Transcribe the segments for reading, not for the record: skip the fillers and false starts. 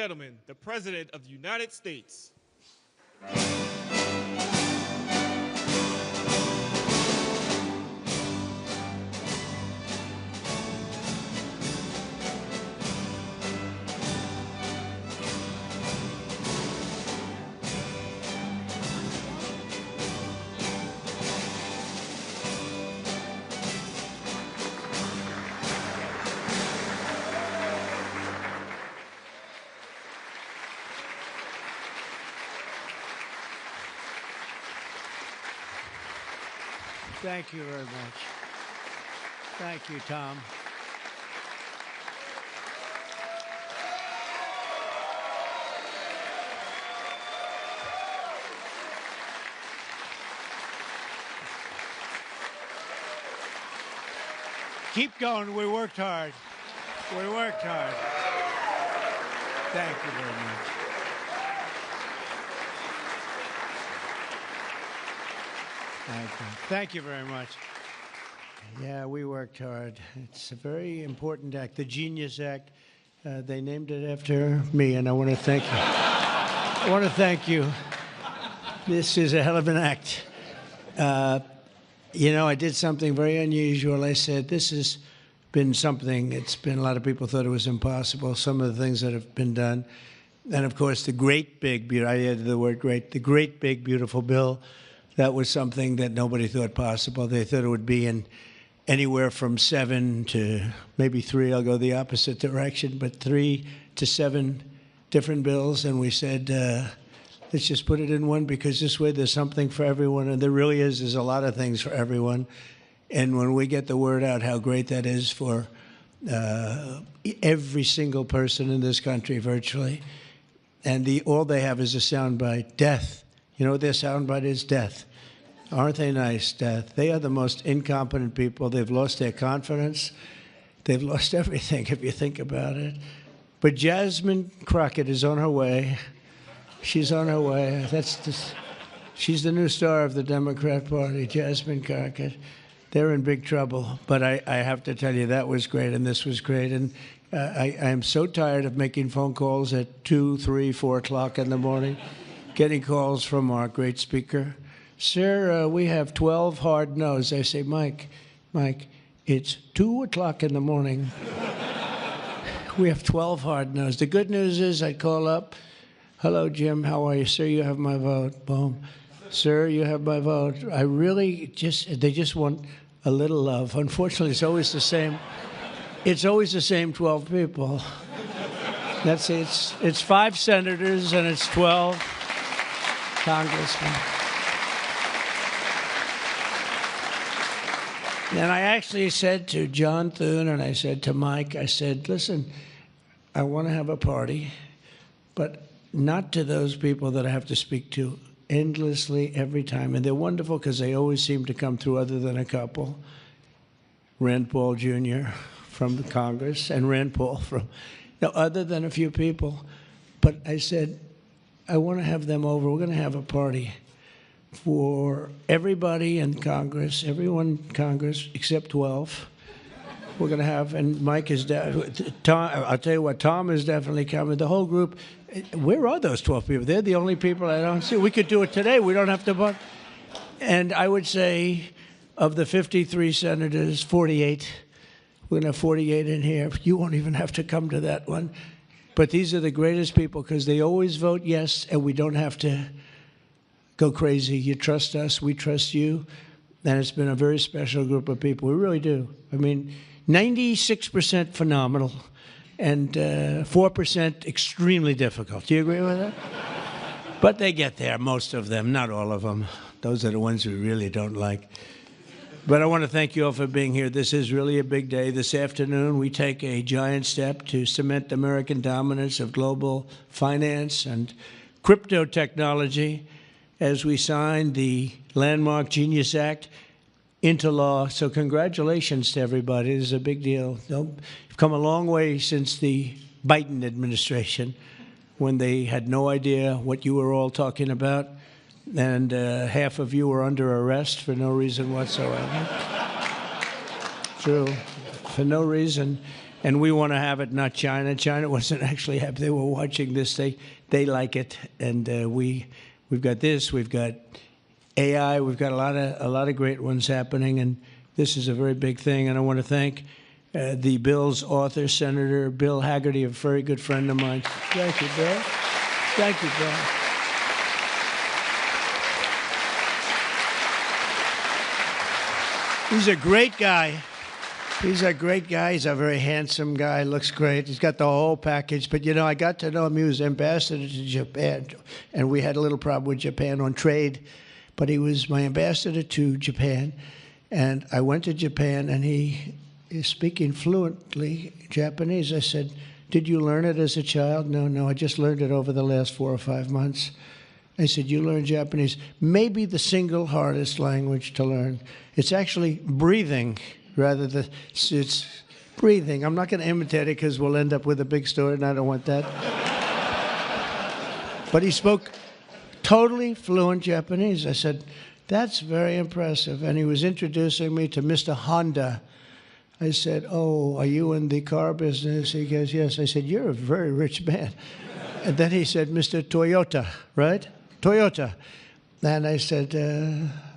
gentlemen, the President of the United States. Thank you very much. Thank you, Tom. Keep going. We worked hard. We worked hard. Thank you very much. Thank you very much. Yeah, we worked hard. It's a very important act, the Genius Act. They named it after me, and I want to thank you. I want to thank you. This is a hell of an act. You know, I did something very unusual. I said, this has been something, it's been, a lot of people thought it was impossible, some of the things that have been done. And of course, the great big, I added the word great, the great big beautiful bill. That was something that nobody thought possible. They thought it would be in anywhere from 7 to maybe 3. I'll go the opposite direction, but 3 to 7 different bills. And we said, let's just put it in one, because this way there's something for everyone. And there really is. There's a lot of things for everyone. And when we get the word out how great that is for every single person in this country virtually, and all they have is a soundbite, death. You know what their soundbite is? Death. Aren't they nice? Death. They are the most incompetent people. They've lost their confidence. They've lost everything, if you think about it. But Jasmine Crockett is on her way. She's on her way. She's the new star of the Democrat Party, Jasmine Crockett. They're in big trouble. But I have to tell you, that was great, and this was great. And I am so tired of making phone calls at 2, 3, 4 o'clock in the morning. Getting calls from our great speaker. Sir, we have 12 hard no's. I say, Mike, it's 2 o'clock in the morning. We have 12 hard no's. The good news is I call up, hello, Jim, how are you? Sir, you have my vote. Boom. Sir, you have my vote. I really they just want a little love. Unfortunately, it's always the same. It's always the same 12 people. That's it. It's 5 senators and it's 12 congressmen. And I actually said to John Thune and I said to Mike, I said, listen, I want to have a party, but not to those people that I have to speak to endlessly every time. And they're wonderful because they always seem to come through, other than a couple. Rand Paul Jr. from Congress and Rand Paul from, other than a few people. But I said, I want to have them over. We're going to have a party for everybody in Congress, everyone in Congress except 12. We're going to have, and Mike is, Tom, I'll tell you what, Tom is definitely coming. The whole group, where are those 12 people? They're the only people I don't see. We could do it today. We don't have to vote. And I would say of the 53 senators, 48, we're going to have 48 in here. You won't even have to come to that one. But these are the greatest people because they always vote yes, and we don't have to go crazy. You trust us, we trust you. And it's been a very special group of people. We really do. I mean, 96% phenomenal and 4% extremely difficult. Do you agree with that? But they get there, most of them, not all of them. Those are the ones we really don't like. But I want to thank you all for being here. This is really a big day. This afternoon, we take a giant step to cement American dominance of global finance and crypto technology as we sign the landmark Genius Act into law. So congratulations to everybody. This is a big deal. You've come a long way since the Biden administration, when they had no idea what you were all talking about. And half of you were under arrest for no reason whatsoever. True, for no reason. And we want to have it, not China. China wasn't actually happy. They were watching this. They like it. And we've got this. We've got AI. We've got a lot of great ones happening. And this is a very big thing. And I want to thank the bill's author, Senator Bill Hagerty, a very good friend of mine. Thank you, Bill. Thank you, Bill. He's a great guy. He's a great guy. He's a very handsome guy. Looks great. He's got the whole package. But, you know, I got to know him. He was ambassador to Japan. And we had a little problem with Japan on trade. But he was my ambassador to Japan. And I went to Japan, and he is speaking fluently Japanese. I said, did you learn it as a child? No, I just learned it over the last 4 or 5 months. I said, you learned Japanese. Maybe the single hardest language to learn. It's actually breathing. Rather than, it's breathing. I'm not going to imitate it because we'll end up with a big story, and I don't want that. But he spoke totally fluent Japanese. I said, that's very impressive. And he was introducing me to Mr. Honda. I said, oh, are you in the car business? He goes, yes. I said, you're a very rich man. And then he said, Mr. Toyota, right? Toyota. And I said,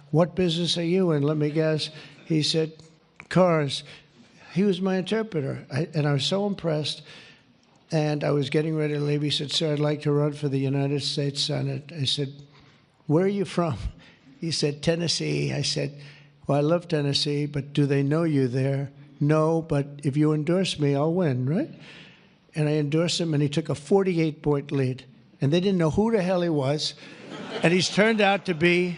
what business are you in? Let me guess. He said, cars. He was my interpreter, and I was so impressed. And I was getting ready to leave. He said, sir, I'd like to run for the United States Senate. I said, where are you from? He said, Tennessee. I said, well, I love Tennessee, but do they know you there? No, but if you endorse me, I'll win, right? And I endorsed him, and he took a 48-point lead. And they didn't know who the hell he was. And he's turned out to be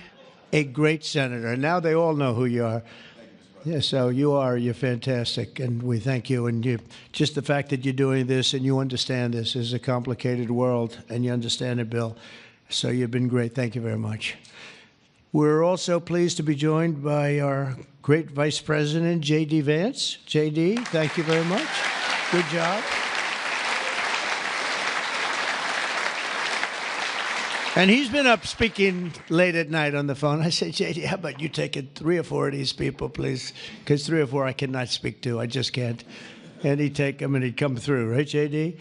a great senator. And now they all know who you are. Yeah, so you're fantastic, and we thank you. And just the fact that you're doing this and you understand this is a complicated world, and you understand it, Bill. So you've been great. Thank you very much. We're also pleased to be joined by our great Vice President, J.D. Vance. J.D., thank you very much. Good job. And he's been up speaking late at night on the phone. I said, J.D., how about you take it 3 or 4 of these people, please? Because 3 or 4 I cannot speak to. I just can't. And he'd take them, and he'd come through. Right, J.D.?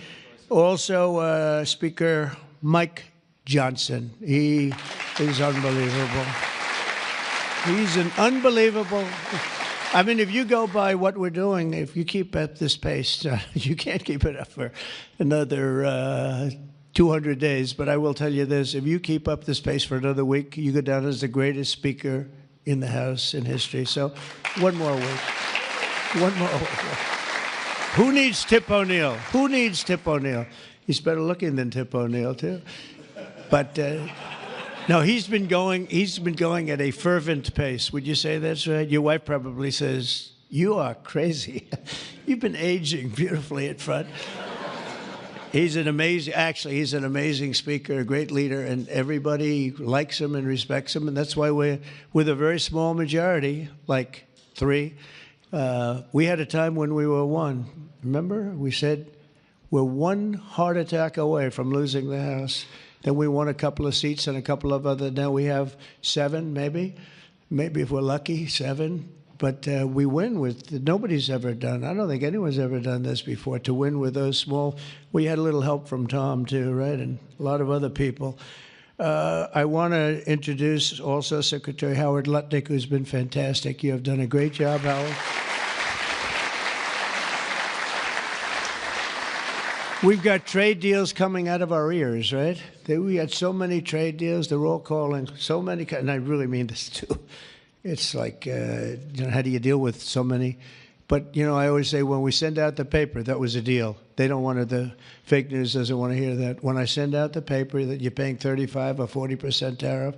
Also, Speaker Mike Johnson. He is unbelievable. He's an unbelievable... I mean, if you go by what we're doing, if you keep at this pace, you can't keep it up for another... 200 days, but I will tell you this, if you keep up this pace for another week, you go down as the greatest speaker in the House in history. So, one more week. One more week. Who needs Tip O'Neill? Who needs Tip O'Neill? He's better looking than Tip O'Neill, too. But, no, he's been going at a fervent pace. Would you say that's right? Your wife probably says, you are crazy. You've been aging beautifully at front. He's an amazing speaker, a great leader, and everybody likes him and respects him, and that's why we're with a very small majority, like 3. We had a time when we were 1. Remember? We said we're 1 heart attack away from losing the House. Then we won a couple of seats and a couple of other. Now we have 7, maybe if we're lucky, 7. But we win with, nobody's ever done, I don't think anyone's ever done this before, to win with those small. We had a little help from Tom, too, right, and a lot of other people. I want to introduce also Secretary Howard Lutnick, who's been fantastic. You have done a great job, Howard. We've got trade deals coming out of our ears, right? We had so many trade deals. They're all calling so many, and I really mean this, too. It's like, how do you deal with so many? But, I always say when we send out the paper, that was a deal. They don't want to, the fake news doesn't want to hear that. When I send out the paper that you're paying 35 or 40% tariff,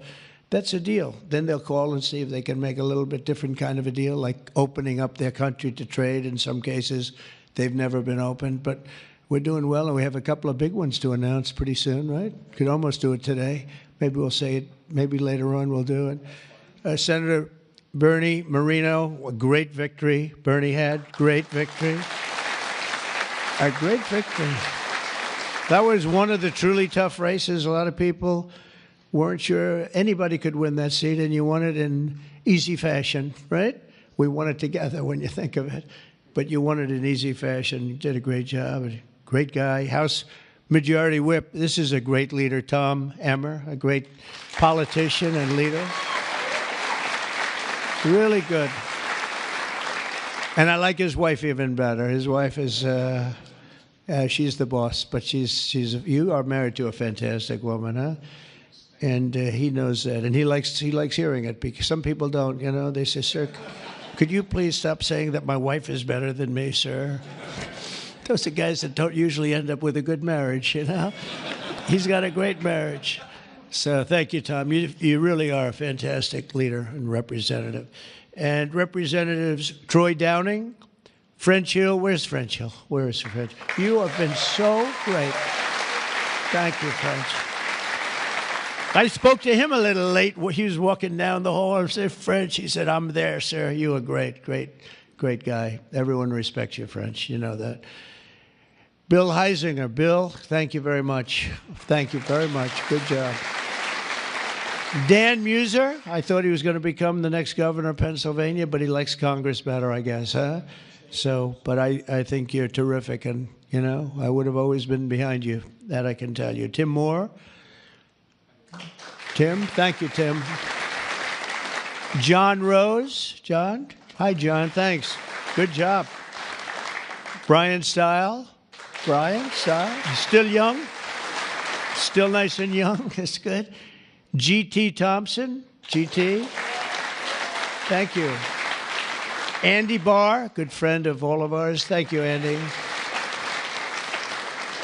that's a deal. Then they'll call and see if they can make a little bit different kind of a deal, like opening up their country to trade. In some cases, they've never been opened. But we're doing well, and we have a couple of big ones to announce pretty soon, right? Could almost do it today. Maybe we'll say it. Maybe later on we'll do it. Senator Bernie Moreno, a great victory. Bernie had great victory. A great victory. That was one of the truly tough races. A lot of people weren't sure anybody could win that seat, and you won it in easy fashion, right? We won it together when you think of it. but you won it in easy fashion. You did a great job. Great guy. House Majority Whip. This is a great leader, Tom Emmer, a great politician and leader. Really good. And I like his wife even better. His wife is, she's the boss, but you are married to a fantastic woman, huh? And he knows that, and he likes hearing it, because some people don't, you know. They say, sir, could you please stop saying that my wife is better than me, sir? Those are guys that don't usually end up with a good marriage, you know. He's got a great marriage. So thank you, Tom. You really are a fantastic leader and representative. And Representatives Troy Downing, French Hill. Where's French Hill? Where is French? You have been so great. Thank you, French. I spoke to him a little late. He was walking down the hall. I said, French. He said, I'm there, sir. You are great, great, great guy. Everyone respects you, French. You know that. Bill Heisinger. Bill, thank you very much. Thank you very much. Good job. Dan Muser. I thought he was going to become the next governor of Pennsylvania, but he likes Congress better, I guess, huh? So, but I think you're terrific, and, you know, I would have always been behind you. That I can tell you. Tim Moore. Tim, thank you, Tim. John Rose. John? Hi, John, thanks. Good job. Brian Stile. Brian Stile. Still young. Still nice and young. That's good. G.T. Thompson. G.T. Thank you. Andy Barr, good friend of all of ours. Thank you, Andy.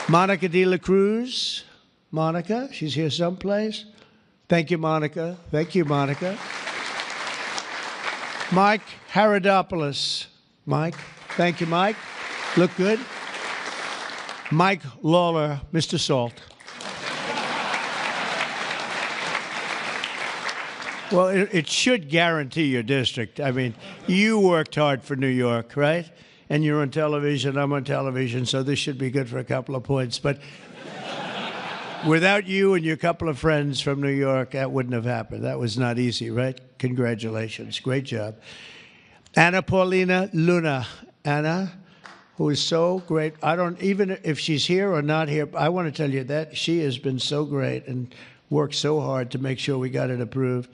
Monica De La Cruz. Monica, she's here someplace. Thank you, Monica. Thank you, Monica. Mike Haradopoulos. Mike. Thank you, Mike. Look good. Mike Lawler, Mr. Salt. Well, it should guarantee your district. I mean, you worked hard for New York, right? And you're on television, I'm on television, so this should be good for a couple of points. But without you and your couple of friends from New York, that wouldn't have happened. That was not easy, right? Congratulations. Great job. Anna Paulina Luna. Anna, who is so great. Even if she's here or not here, I want to tell you that she has been so great and worked so hard to make sure we got it approved.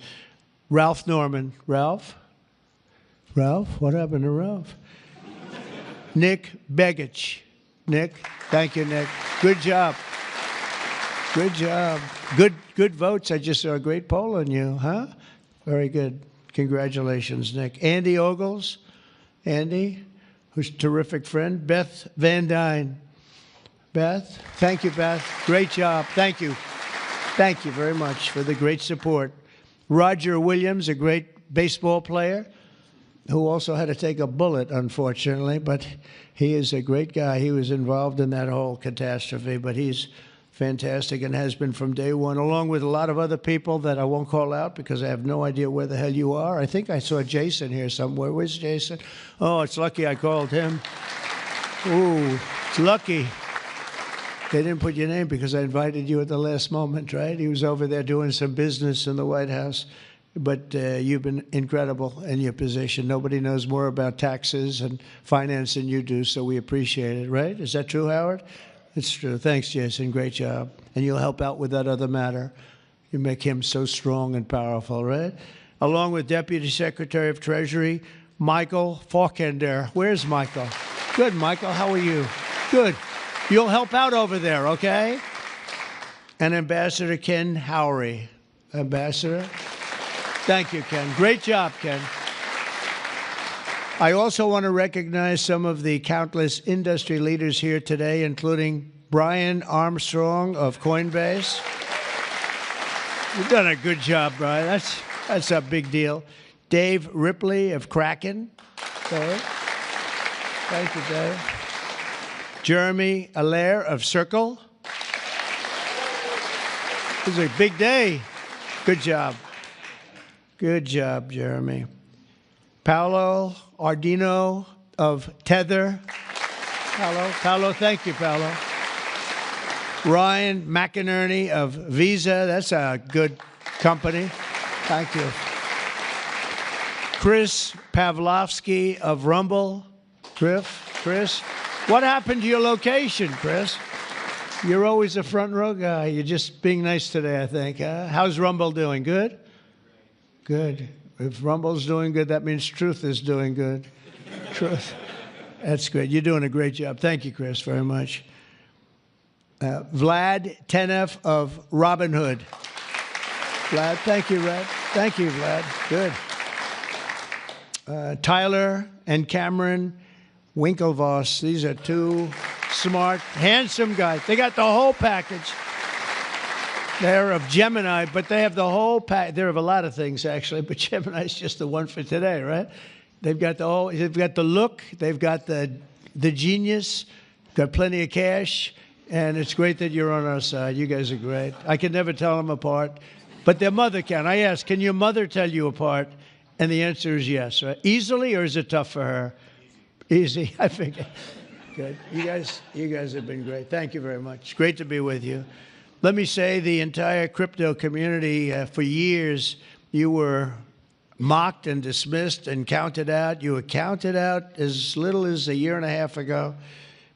Ralph Norman. Ralph? Ralph? What happened to Ralph? Nick Begich. Nick? Thank you, Nick. Good job. Good job. Good votes. I just saw a great poll on you, huh? Very good. Congratulations, Nick. Andy Ogles. Andy, who's a terrific friend. Beth Van Dyne. Beth. Thank you, Beth. Great job. Thank you. Thank you very much for the great support. Roger Williams, a great baseball player, who also had to take a bullet, unfortunately, but he is a great guy. He was involved in that whole catastrophe, but he's fantastic and has been from day one, along with a lot of other people that I won't call out because I have no idea where the hell you are. I think I saw Jason here somewhere. Where's Jason? Oh, it's lucky I called him. Ooh, it's lucky. They didn't put your name because I invited you at the last moment, right? He was over there doing some business in the White House. But you've been incredible in your position. Nobody knows more about taxes and finance than you do, so we appreciate it, right? Is that true, Howard? It's true. Thanks, Jason. Great job. And you'll help out with that other matter. You make him so strong and powerful, right? Along with Deputy Secretary of Treasury, Michael Faulkender. Where's Michael? Good, Michael. How are you? Good. You'll help out over there, okay? And Ambassador Ken Howry. Ambassador? Thank you, Ken. Great job, Ken. I also want to recognize some of the countless industry leaders here today, including Brian Armstrong of Coinbase. You've done a good job, Brian. That's a big deal. Dave Ripley of Kraken. Okay. Thank you, Dave. Jeremy Allaire of Circle. This is a big day. Good job. Good job, Jeremy. Paolo Ardino of Tether. Paolo, thank you, Paolo. Ryan McInerney of Visa. That's a good company. Thank you. Chris Pavlovsky of Rumble. Chris, what happened to your location, Chris? You're always a front row guy. You're just being nice today, I think. How's Rumble doing? Good? Good. If Rumble's doing good, that means Truth is doing good. Truth. That's great. You're doing a great job. Thank you, Chris, very much. Vlad Tenev of Robin Hood. Vlad, thank you, Vlad. Thank you, Vlad. Good. Tyler and Cameron Winklevoss. These are two smart, handsome guys. They got the whole package. They're of Gemini, but they have the whole pack. They're of a lot of things, actually, but Gemini's just the one for today, right? They've got the whole, they've got the look, they've got the genius, got plenty of cash, and it's great that you're on our side. You guys are great. I can never tell them apart, but their mother can. I asked, can your mother tell you apart? And the answer is yes, right? Easily, or is it tough for her? Easy, I figure. Good. You guys have been great. Thank you very much. Great to be with you. Let me say the entire crypto community, for years, you were mocked and dismissed and counted out. You were counted out as little as a year and a half ago.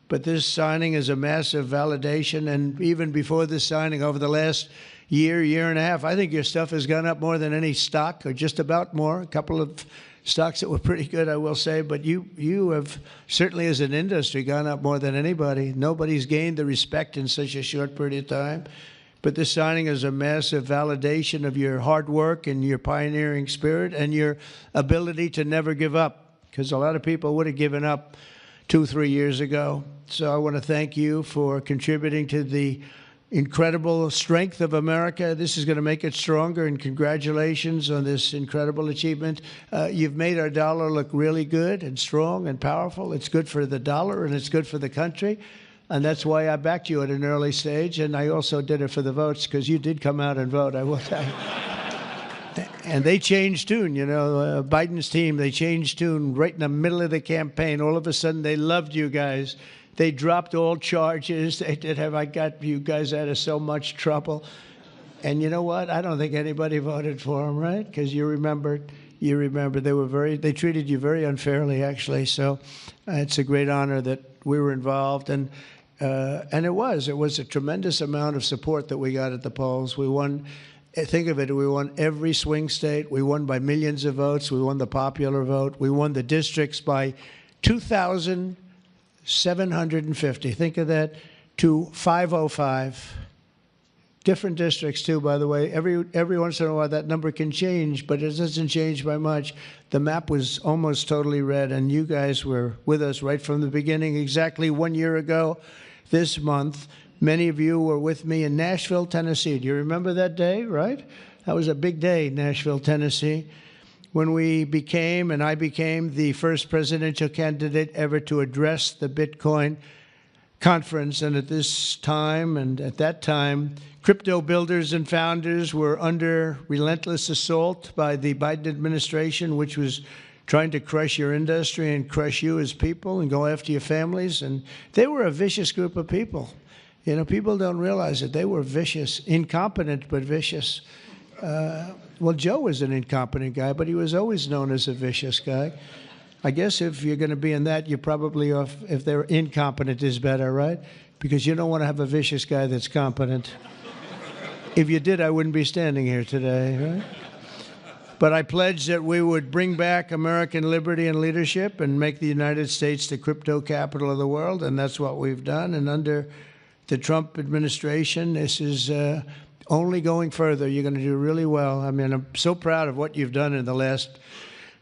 But this signing is a massive validation. And even before this signing, over the last year and a half, I think your stuff has gone up more than any stock, or just about more. A couple of stocks that were pretty good, I will say, but you have certainly as an industry gone up more than anybody. Nobody's gained the respect in such a short period of time. But this signing is a massive validation of your hard work and your pioneering spirit and your ability to never give up, because a lot of people would have given up 2-3 years ago. So I want to thank you for contributing to the incredible strength of America. This is going to make it stronger, and congratulations on this incredible achievement. You've made our dollar look really good and strong and powerful. It's good for the dollar, and it's good for the country, and that's why I backed you at an early stage, and I also did it for the votes, because you did come out and vote, I will tell you. And they changed tune, you know, Biden's team, they changed tune right in the middle of the campaign. All of a sudden, they loved you guys. They dropped all charges. They did have, I got you guys out of so much trouble. And you know what? I don't think anybody voted for them, right? Because you remember they treated you very unfairly, actually. So it's a great honor that we were involved. And it was a tremendous amount of support that we got at the polls. We won, think of it, we won every swing state. We won by millions of votes. We won the popular vote. We won the districts by 2,750. Think of that, to 505. Different districts, too, by the way. Every once in a while, that number can change, but it doesn't change by much. The map was almost totally red, and you guys were with us right from the beginning. Exactly 1 year ago this month, many of you were with me in Nashville, Tennessee. Do you remember that day, right? That was a big day, Nashville, Tennessee, when I became the first presidential candidate ever to address the Bitcoin conference. And at this time, and at that time, crypto builders and founders were under relentless assault by the Biden administration, which was trying to crush your industry and crush you as people and go after your families. And they were a vicious group of people. You know, people don't realize it. They were vicious, incompetent, but vicious. Well, Joe was an incompetent guy, but he was always known as a vicious guy. I guess if you're going to be in that, you're probably off. If they're incompetent is better, right? Because you don't want to have a vicious guy that's competent. If you did, I wouldn't be standing here today, right? But I pledged that we would bring back American liberty and leadership and make the United States the crypto capital of the world, and that's what we've done. And under the Trump administration, this is only going further. You're going to do really well. I mean, I'm so proud of what you've done in the last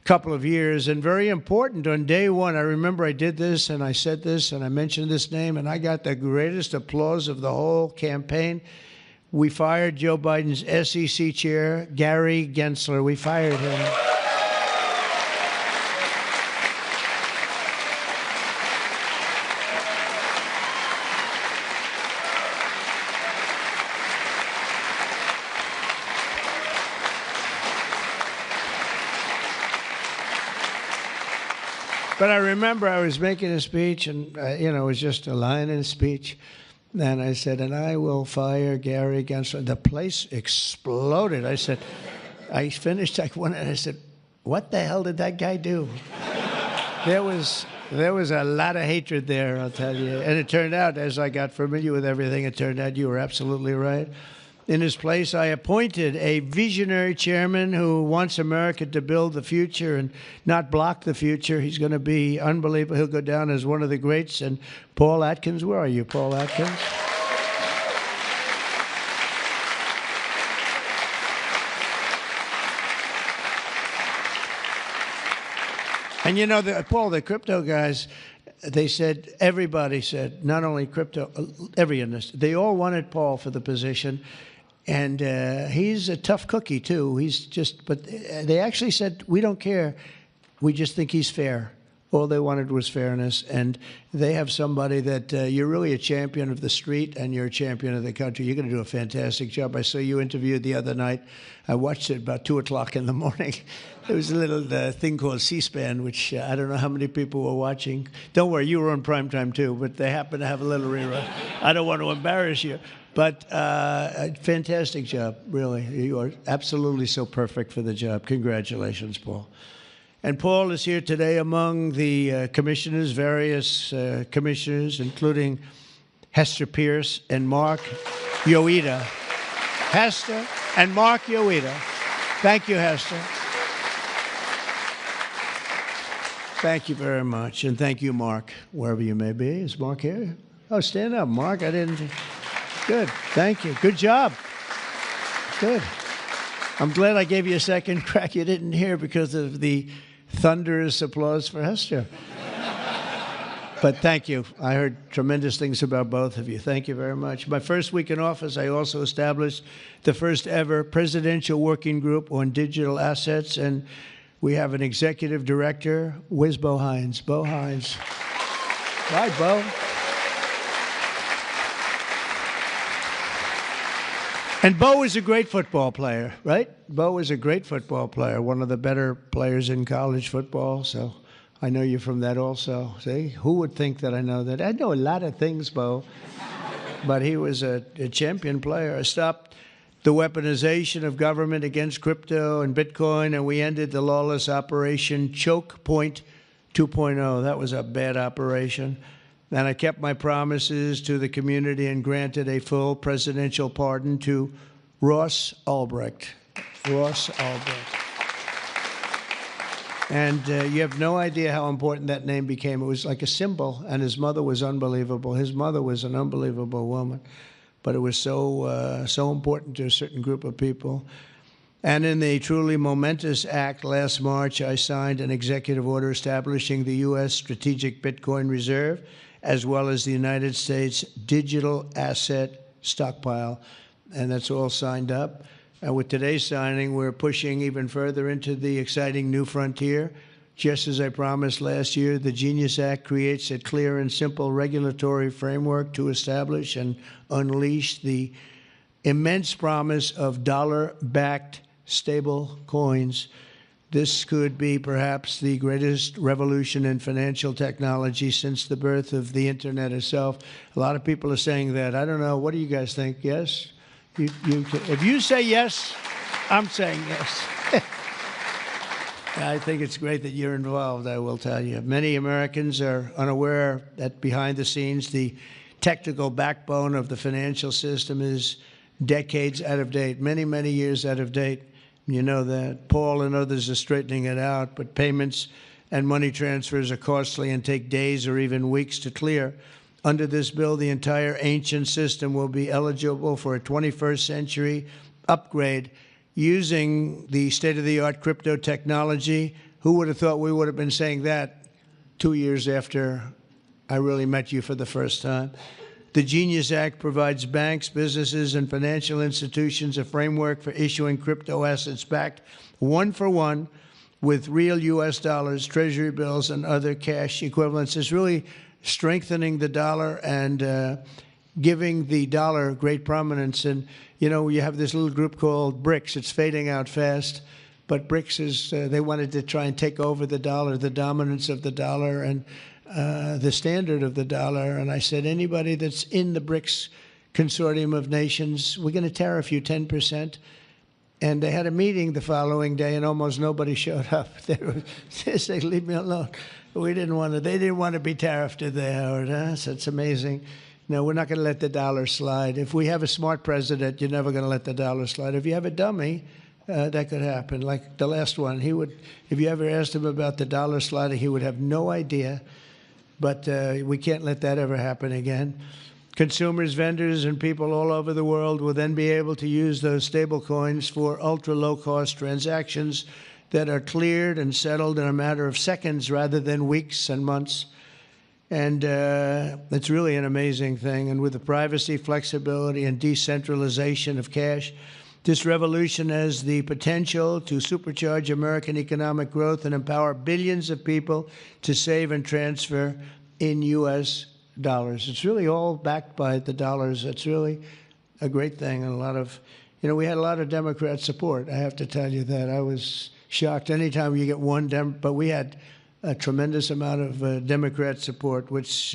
couple of years. And very important, on day one, I remember I did this and I said this and I mentioned this name, and I got the greatest applause of the whole campaign. We fired Joe Biden's SEC chair, Gary Gensler. We fired him. But I remember I was making a speech, and you know, it was just a line in a speech. And I said, and I will fire Gary Gensler. The place exploded. I said, I finished like one, and I said, what the hell did that guy do? There was There was a lot of hatred there, I'll tell you. And it turned out, as I got familiar with everything, it turned out you were absolutely right. In his place, I appointed a visionary chairman who wants America to build the future and not block the future. He's going to be unbelievable. He'll go down as one of the greats. And Paul Atkins, where are you, Paul Atkins? And you know, Paul, the crypto guys, they said, everybody said, not only crypto, every industry, they all wanted Paul for the position. And he's a tough cookie, too. He's just, but they actually said, we don't care. We just think he's fair. All they wanted was fairness. And they have somebody that you're really a champion of the street and you're a champion of the country. You're going to do a fantastic job. I saw you interviewed the other night. I watched it about 2 o'clock in the morning. There was a little thing called C-SPAN, which I don't know how many people were watching. Don't worry, you were on primetime too, but they happen to have a little rerun. I don't want to embarrass you. But a fantastic job, really. You are absolutely so perfect for the job. Congratulations, Paul. And Paul is here today among the commissioners, various commissioners, including Hester Pierce and Mark Yoida. Hester and Mark Yoida. Thank you, Hester. Thank you very much. And thank you, Mark, wherever you may be. Is Mark here? Oh, stand up, Mark. I didn't... Good. Thank you. Good job. Good. I'm glad I gave you a second crack you didn't hear because of the thunderous applause for Hester. But thank you. I heard tremendous things about both of you. Thank you very much. My first week in office, I also established the first ever presidential working group on digital assets, and we have an executive director. Where's Bo Hines? Bo Hines. Hi, Bo. And Bo is a great football player, right? Bo is a great football player, one of the better players in college football. So I know you from that also. See, who would think that I know that? I know a lot of things, Bo. But he was a champion player. I stopped the weaponization of government against crypto and Bitcoin, and we ended the lawless operation Choke Point 2.0. That was a bad operation. And I kept my promises to the community and granted a full presidential pardon to Ross Ulbricht. Ross Ulbricht. And you have no idea how important that name became. It was like a symbol, and his mother was unbelievable. His mother was an unbelievable woman. But it was so important to a certain group of people. And in the truly momentous act last March, I signed an executive order establishing the U.S. Strategic Bitcoin Reserve, as well as the United States Digital Asset Stockpile. And that's all signed up. And with today's signing, we're pushing even further into the exciting new frontier. Just as I promised last year, the Genius Act creates a clear and simple regulatory framework to establish and unleash the immense promise of dollar-backed stable coins. This could be perhaps the greatest revolution in financial technology since the birth of the internet itself. A lot of people are saying that. I don't know. What do you guys think? Yes? If you say yes, I'm saying yes. I think it's great that you're involved, I will tell you. Many Americans are unaware that behind the scenes, the technical backbone of the financial system is decades out of date, many, many years out of date. You know that. Paul and others are straightening it out, but payments and money transfers are costly and take days or even weeks to clear. Under this bill, the entire ancient system will be eligible for a 21st century upgrade using the state-of-the-art crypto technology. Who would have thought we would have been saying that 2 years after I really met you for the first time? The Genius Act provides banks, businesses, and financial institutions a framework for issuing crypto assets backed one-for-one with real U.S. dollars, treasury bills, and other cash equivalents. It's really strengthening the dollar and giving the dollar great prominence. And, you know, you have this little group called BRICS. It's fading out fast. But BRICS is, they wanted to try and take over the dollar, the dominance of the dollar, and the standard of the dollar. And I said, anybody that's in the BRICS consortium of nations, we're going to tariff you 10%. And they had a meeting the following day, and almost nobody showed up. They said, leave me alone. We didn't want to. They didn't want to be tariffed, did they, Howard? Huh? So it's amazing. No, we're not going to let the dollar slide. If we have a smart president, you're never going to let the dollar slide. If you have a dummy, that could happen. Like the last one, he would. If you ever asked him about the dollar sliding, he would have no idea. But we can't let that ever happen again. Consumers, vendors, and people all over the world will then be able to use those stable coins for ultra-low-cost transactions that are cleared and settled in a matter of seconds rather than weeks and months. And it's really an amazing thing. And with the privacy, flexibility, and decentralization of cash, this revolution has the potential to supercharge American economic growth and empower billions of people to save and transfer in U.S. dollars. It's really all backed by the dollars. It's really a great thing. And a lot of, we had a lot of Democrat support. I have to tell you that. I was shocked anytime you get one but we had a tremendous amount of Democrat support, which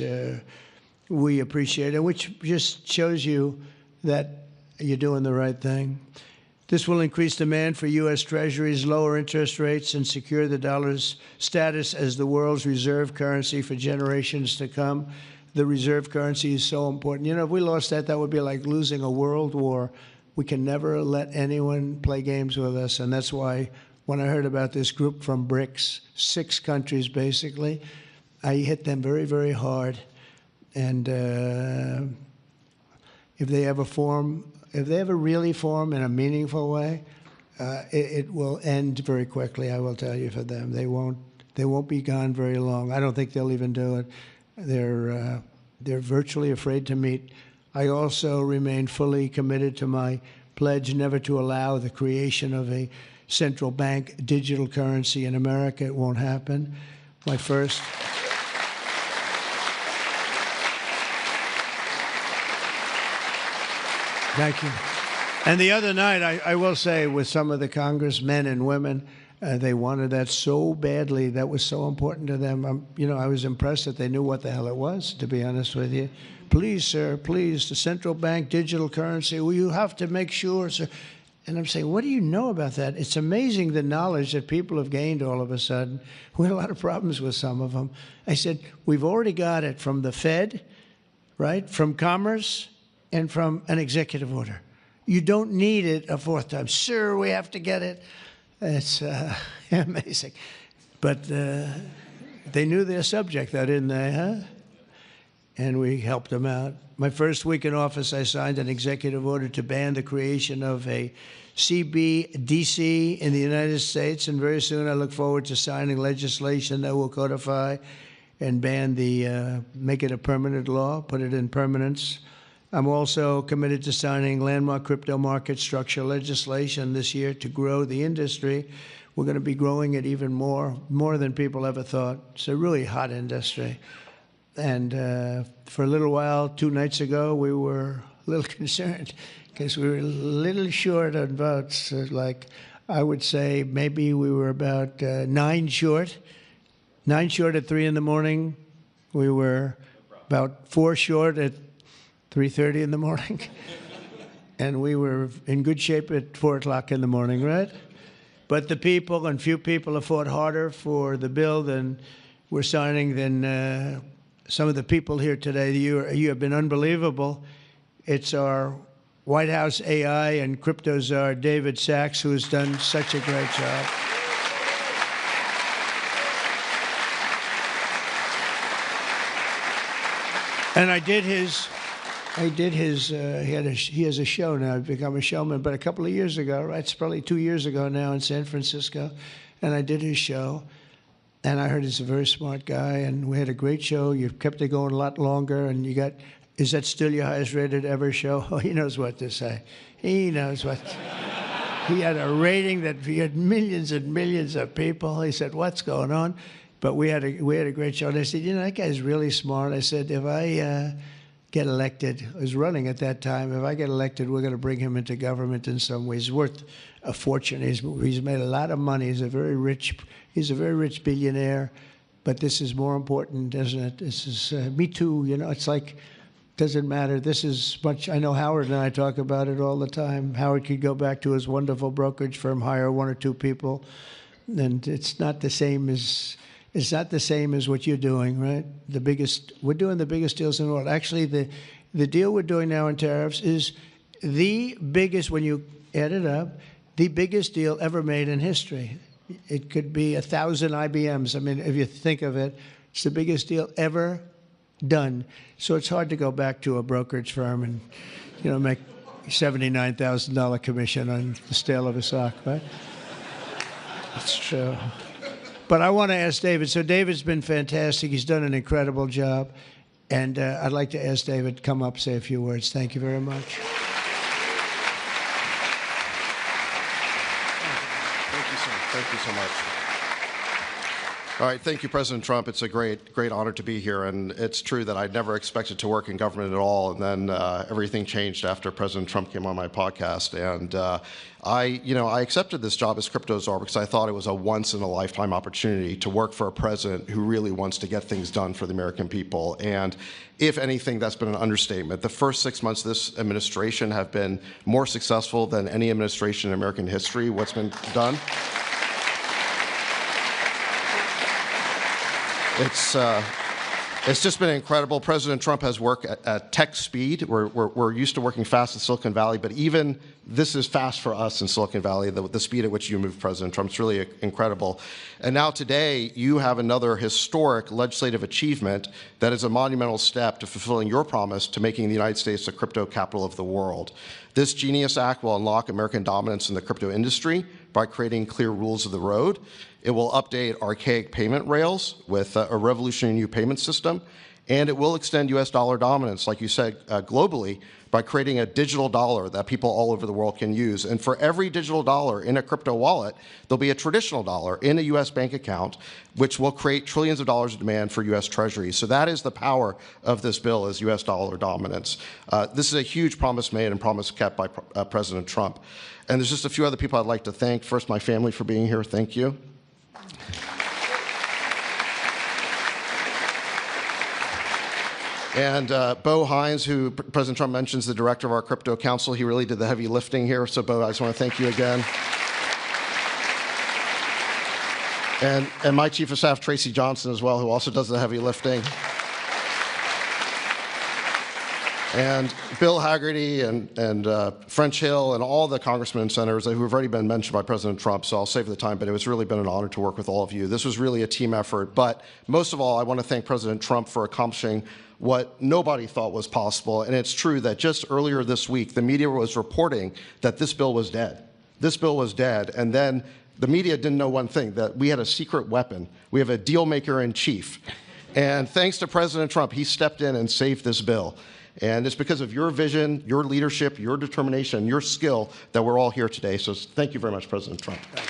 we appreciate, and which just shows you that you're doing the right thing. This will increase demand for U.S. Treasuries, lower interest rates, and secure the dollar's status as the world's reserve currency for generations to come. The reserve currency is so important. If we lost that, that would be like losing a world war. We can never let anyone play games with us, and that's why when I heard about this group from BRICS, 6 countries basically, I hit them very, very hard. And if they ever really form in a meaningful way, it will end very quickly, I will tell you, for them. They won't be gone very long. I don't think they'll even do it. They're virtually afraid to meet. I also remain fully committed to my pledge never to allow the creation of a central bank digital currency in America. It won't happen. My first. Thank you. And the other night, I will say, with some of the congressmen and women, they wanted that so badly. That was so important to them. I was impressed that they knew what the hell it was, to be honest with you. Please, sir, please, the central bank digital currency. Well, you have to make sure, sir. And I'm saying, what do you know about that? It's amazing the knowledge that people have gained all of a sudden. We had a lot of problems with some of them. I said, we've already got it from the Fed, right, from Commerce, and from an executive order. You don't need it a fourth time. Sir, we have to get it. It's amazing. But they knew their subject, though, didn't they, huh? And we helped them out. My first week in office, I signed an executive order to ban the creation of a CBDC in the United States, and very soon I look forward to signing legislation that will codify and ban make it a permanent law, put it in permanence. I'm also committed to signing landmark crypto market structure legislation this year to grow the industry. We're going to be growing it even more than people ever thought. It's a really hot industry. And for a little while, 2 nights ago, we were a little concerned because we were a little short on votes. I would say maybe we were about 9 short. 9 short at 3 in the morning. We were about 4 short at 3:30 in the morning. And we were in good shape at 4 o'clock in the morning, right? But the people, and few people, have fought harder for the bill than we're signing than some of the people here today. You have been unbelievable. It's our White House AI and crypto czar, David Sachs, who has done such a great job. And he has a show now. I've become a showman, but a couple of years ago, right? It's probably 2 years ago now in San Francisco, and I did his show. And I heard he's a very smart guy, and we had a great show. You've kept it going a lot longer, and is that still your highest rated ever show? Oh, he knows what to say. He knows what. He had a rating that he had millions and millions of people. He said, what's going on? But we had a great show. And I said, that guy's really smart. I said, if I get elected, I was running at that time, if I get elected, we're going to bring him into government in some ways. He's worth a fortune. He's made a lot of money. He's a very rich billionaire. But this is more important, isn't it? This is me too. It's like doesn't matter. This is much, I know Howard and I talk about it all the time. Howard could go back to his wonderful brokerage firm, hire one or two people, and it's not the same as what you're doing, right? We're doing the biggest deals in the world. Actually, the deal we're doing now in tariffs is the biggest, when you add it up, the biggest deal ever made in history. It could be 1,000 IBMs. I mean, if you think of it, it's the biggest deal ever done. So it's hard to go back to a brokerage firm and, make $79,000 commission on the sale of a stock, right? It's true. But I want to ask David. So David's been fantastic. He's done an incredible job. And I'd like to ask David to come up, say a few words. Thank you very much. Thank you so much. All right, thank you, President Trump. It's a great honor to be here, and it's true that I never expected to work in government at all, and then everything changed after President Trump came on my podcast, and I accepted this job as crypto czar because I thought it was a once-in-a-lifetime opportunity to work for a president who really wants to get things done for the American people, and if anything, that's been an understatement. The first 6 months of this administration have been more successful than any administration in American history. What's been done? It's just been incredible. President Trump has worked at tech speed. We're used to working fast in Silicon Valley, but even this is fast for us in Silicon Valley, the speed at which you move, President Trump. It's really incredible. And now today, you have another historic legislative achievement that is a monumental step to fulfilling your promise to making the United States the crypto capital of the world. This Genius Act will unlock American dominance in the crypto industry by creating clear rules of the road. It will update archaic payment rails with a revolutionary new payment system, and it will extend U.S. dollar dominance, like you said, globally, by creating a digital dollar that people all over the world can use. And for every digital dollar in a crypto wallet, there'll be a traditional dollar in a U.S. bank account, which will create trillions of dollars of demand for U.S. Treasuries. So that is the power of this bill, is U.S. dollar dominance. This is a huge promise made and promise kept by President Trump. And there's just a few other people I'd like to thank. First, my family for being here. Thank you. And Bo Hines, who President Trump mentions, the director of our crypto council, he really did the heavy lifting here. So, Bo, I just want to thank you again. And my chief of staff, Tracy Johnson, as well, who also does the heavy lifting. And Bill Hagerty and French Hill and all the congressmen and senators who have already been mentioned by President Trump, so I'll save the time, but it was really been an honor to work with all of you. This was really a team effort, but most of all, I want to thank President Trump for accomplishing what nobody thought was possible, and it's true that just earlier this week, the media was reporting that this bill was dead. This bill was dead, and then the media didn't know one thing, that we had a secret weapon. We have a deal maker in chief. And thanks to President Trump, he stepped in and saved this bill. And it's because of your vision, your leadership, your determination, your skill that we're all here today. So thank you very much, President Trump. Thank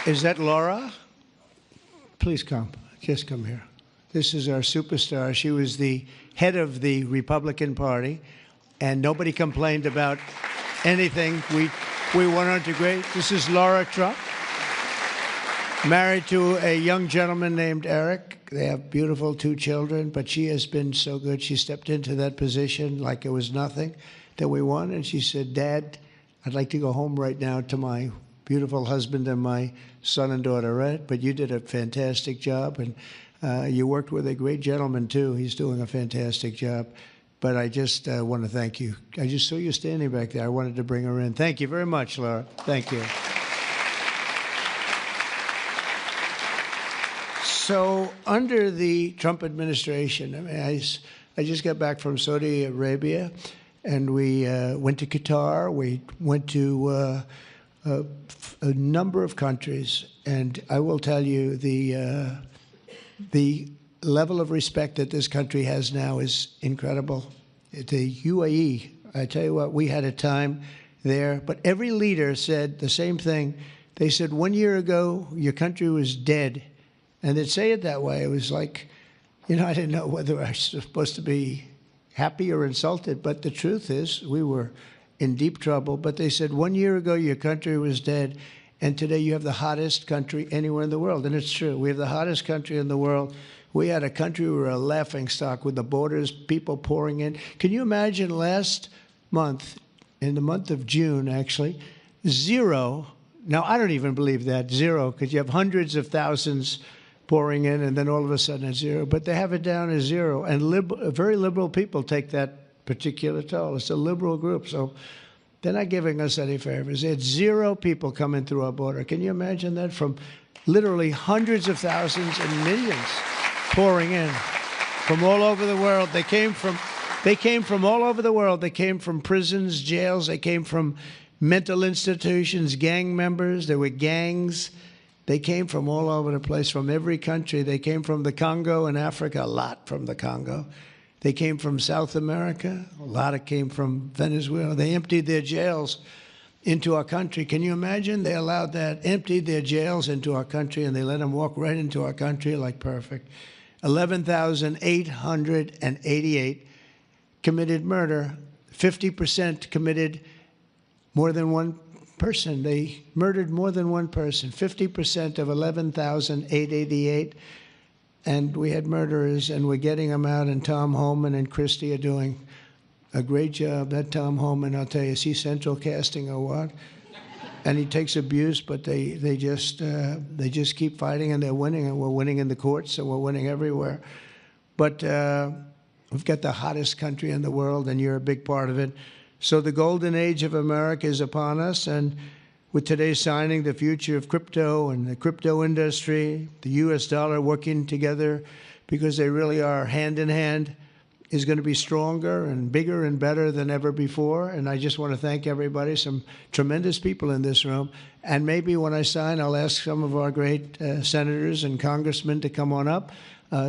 you. Is that Laura? Please come. Just come here. This is our superstar. She was the head of the Republican Party, and nobody complained about anything. We went on to great. This is Laura Trump, married to a young gentleman named Eric. They have beautiful 2 children, but she has been so good. She stepped into that position like it was nothing that we won, and she said, Dad, I'd like to go home right now to my beautiful husband and my son and daughter, right? But you did a fantastic job, and you worked with a great gentleman, too. He's doing a fantastic job. But I just want to thank you. I just saw you standing back there. I wanted to bring her in. Thank you very much, Laura. Thank you. So under the Trump administration, I mean, I just got back from Saudi Arabia, and we went to Qatar. We went to a number of countries, and I will tell you the level of respect that this country has now is incredible. The UAE, I tell you what, we had a time there, but every leader said the same thing. They said, 1 year ago, your country was dead. And they'd say it that way. It was like, I didn't know whether I was supposed to be happy or insulted, but the truth is we were in deep trouble. But they said, 1 year ago, your country was dead. And today you have the hottest country anywhere in the world. And it's true. We have the hottest country in the world. We had a country we were a laughingstock with the borders, people pouring in. Can you imagine last month, in the month of June, actually, zero. Now, I don't even believe that, zero, because you have hundreds of thousands pouring in, and then all of a sudden it's zero. But they have it down as zero. And very liberal people take that particular toll. It's a liberal group. So they're not giving us any favors. They had zero people coming through our border. Can you imagine that? From literally hundreds of thousands and millions pouring in from all over the world. They came from all over the world. They came from prisons, jails. They came from mental institutions, gang members. There were gangs. They came from all over the place, from every country. They came from the Congo in Africa, a lot from the Congo. They came from South America. A lot of came from Venezuela. They emptied their jails into our country. Can you imagine? They allowed that, emptied their jails into our country, and they let them walk right into our country like perfect. 11,888 committed murder. 50% committed more than one person. They murdered more than one person. 50% of 11,888. And we had murderers, and we're getting them out, and Tom Homan and Christie are doing a great job. That Tom Homan, I'll tell you, is he central casting or what? And he takes abuse, but they just keep fighting, and they're winning, and we're winning in the courts, and we're winning everywhere. But we've got the hottest country in the world, and you're a big part of it. So the golden age of America is upon us, and with today's signing, the future of crypto and the crypto industry, the U.S. dollar working together, because they really are hand in hand, is going to be stronger and bigger and better than ever before. And I just want to thank everybody, some tremendous people in this room. And maybe when I sign, I'll ask some of our great senators and congressmen to come on up.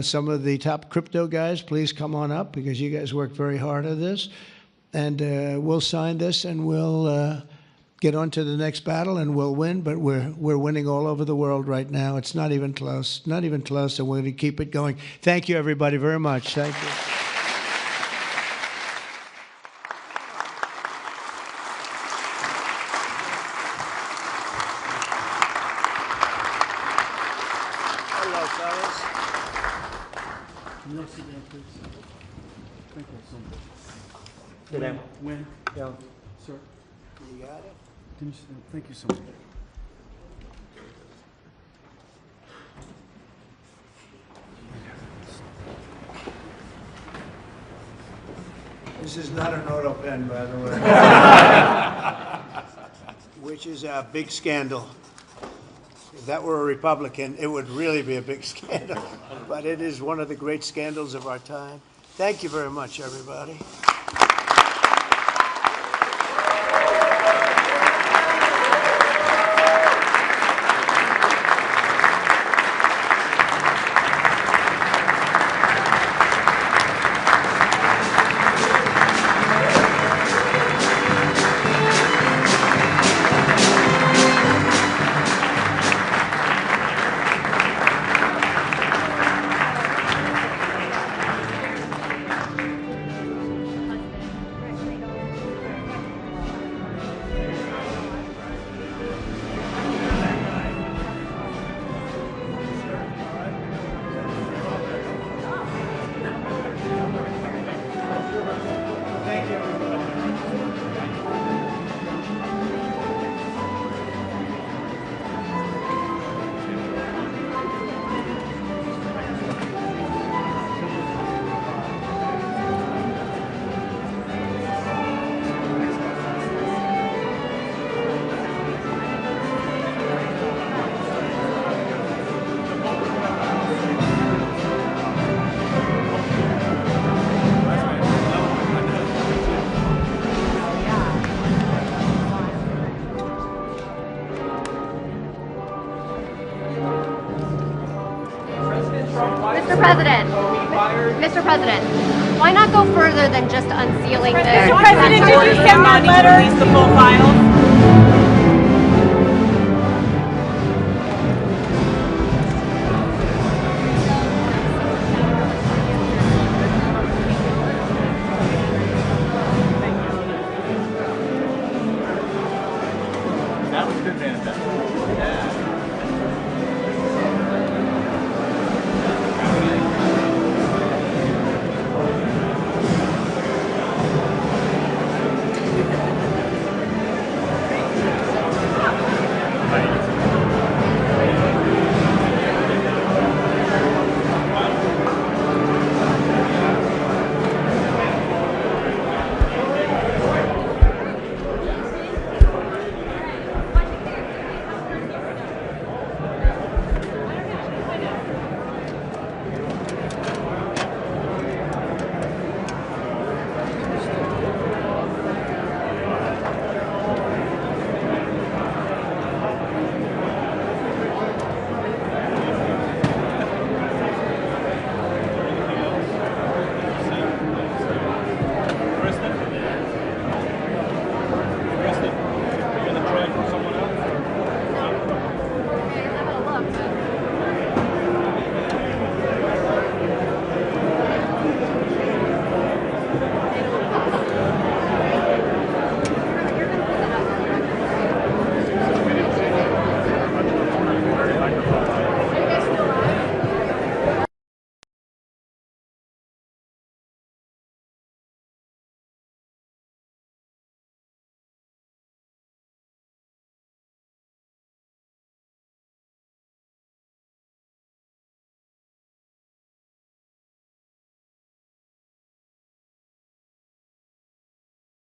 Some of the top crypto guys, please come on up, because you guys worked very hard at this. And we'll sign this, and we'll get on to the next battle, and we'll win. But we're winning all over the world right now. It's not even close, not even close, and we're going to keep it going. Thank you, everybody, very much. Thank you. Hello, fellas. Next again, please. Thank you so much. Sit down. When? Yeah. Sir, You got it? can you sit down? Thank you so much. This is not an auto pen, by the way. Which is a big scandal. If that were a Republican, it would really be a big scandal. But it is one of the great scandals of our time. Thank you very much, everybody. Mr. President, why not go further than just unsealing this? Mr. President, did you send that letter? Release the full files?